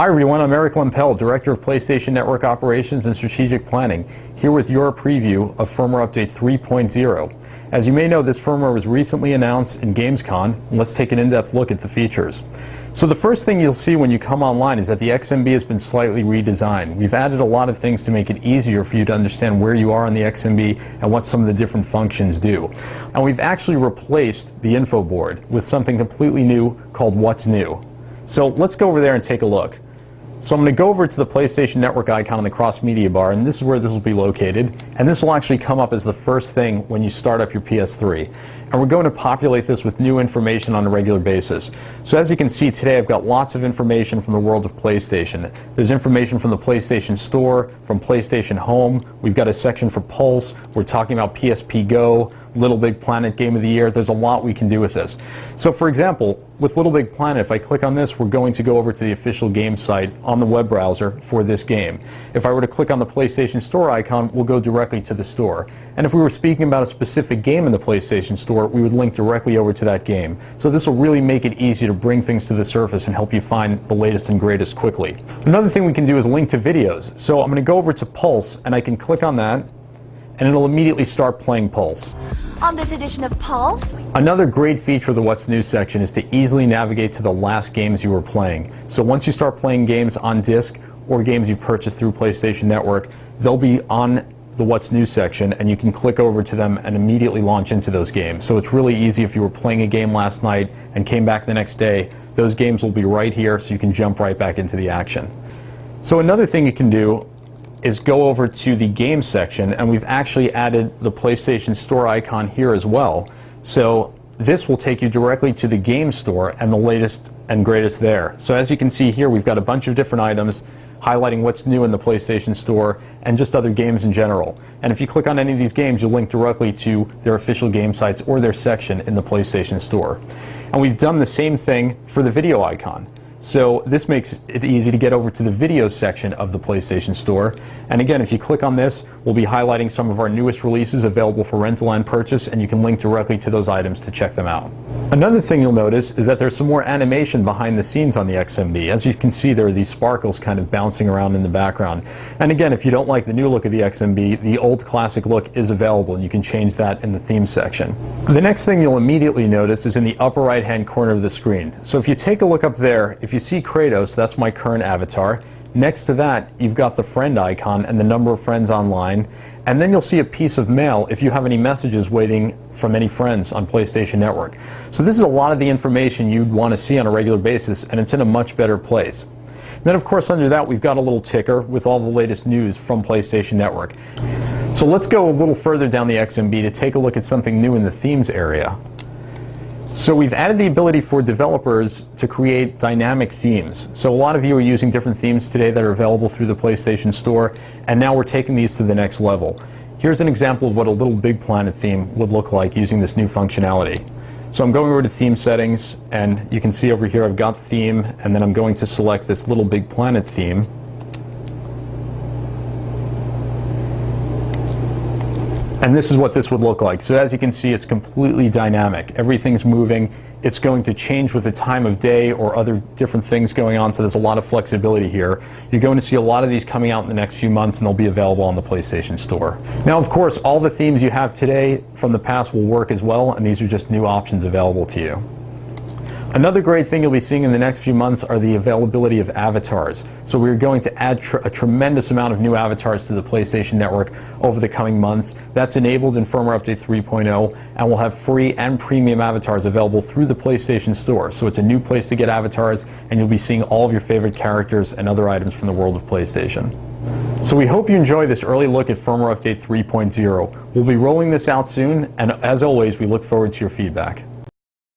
Hi everyone, I'm Eric Lempel, Director of PlayStation Network Operations and Strategic Planning, here with your preview of firmware update 3.0. As you may know, this firmware was recently announced in Gamescom, and let's take an in-depth look at the features. So the first thing you'll see when you come online is that the XMB has been slightly redesigned. We've added a lot of things to make it easier for you to understand where you are on the XMB and what some of the different functions do. And we've actually replaced the info board with something completely new called What's New. So let's go over there and take a look. So I'm going to go over to the PlayStation Network icon on the cross media bar, and this is where this will be located. And this will actually come up as the first thing when you start up your PS3. And we're going to populate this with new information on a regular basis. So as you can see today, I've got lots of information from the world of PlayStation. There's information from the PlayStation Store, from PlayStation Home. We've got a section for Pulse. We're talking about PSP Go, Little Big Planet Game of the Year. There's a lot we can do with this. So for example, with Little Big Planet, if I click on this, we're going to go over to the official game site on the web browser for this game. If I were to click on the PlayStation Store icon, we'll go directly to the store. And if we were speaking about a specific game in the PlayStation Store, we would link directly over to that game. So this will really make it easy to bring things to the surface and help you find the latest and greatest quickly. Another thing we can do is link to videos. So I'm going to go over to Pulse, and I can click on that, and it'll immediately start playing Pulse. On this edition of Pulse, another great feature of the What's New section is to easily navigate to the last games you were playing. So once you start playing games on disc or games you purchased through PlayStation Network, they'll be on the What's New section, and you can click over to them and immediately launch into those games. So it's really easy if you were playing a game last night and came back the next day, those games will be right here so you can jump right back into the action. So another thing you can do is go over to the games section, and we've actually added the PlayStation Store icon here as well. So this will take you directly to the game store and the latest and greatest there. So as you can see here, we've got a bunch of different items highlighting what's new in the PlayStation Store and just other games in general. And if you click on any of these games, you'll link directly to their official game sites or their section in the PlayStation Store. And we've done the same thing for the video icon. So this makes it easy to get over to the video section of the PlayStation Store. And again, if you click on this, we'll be highlighting some of our newest releases available for rental and purchase, and you can link directly to those items to check them out. Another thing you'll notice is that there's some more animation behind the scenes on the XMB. As you can see, there are these sparkles kind of bouncing around in the background. And again, if you don't like the new look of the XMB, the old classic look is available, and you can change that in the theme section. The next thing you'll immediately notice is in the upper right-hand corner of the screen. So if you take a look up there, if you see Kratos, that's my current avatar. Next to that, you've got the friend icon and the number of friends online. And then you'll see a piece of mail if you have any messages waiting from any friends on PlayStation Network. So this is a lot of the information you'd want to see on a regular basis, and it's in a much better place. Then of course under that, we've got a little ticker with all the latest news from PlayStation Network. So let's go a little further down the XMB to take a look at something new in the themes area. So we've added the ability for developers to create dynamic themes. So a lot of you are using different themes today that are available through the PlayStation Store, and now we're taking these to the next level. Here's an example of what a Little Big Planet theme would look like using this new functionality. So I'm going over to theme settings, and you can see over here I've got theme, and then I'm going to select this Little Big Planet theme. And this is what this would look like. So as you can see, it's completely dynamic. Everything's moving. It's going to change with the time of day or other different things going on, so there's a lot of flexibility here. You're going to see a lot of these coming out in the next few months, and they'll be available on the PlayStation Store. Now, of course, all the themes you have today from the past will work as well, and these are just new options available to you. Another great thing you'll be seeing in the next few months are the availability of avatars. So we're going to add a tremendous amount of new avatars to the PlayStation Network over the coming months. That's enabled in firmware update 3.0, and we'll have free and premium avatars available through the PlayStation Store. So it's a new place to get avatars, and you'll be seeing all of your favorite characters and other items from the world of PlayStation. So we hope you enjoy this early look at firmware update 3.0. We'll be rolling this out soon, and as always, we look forward to your feedback.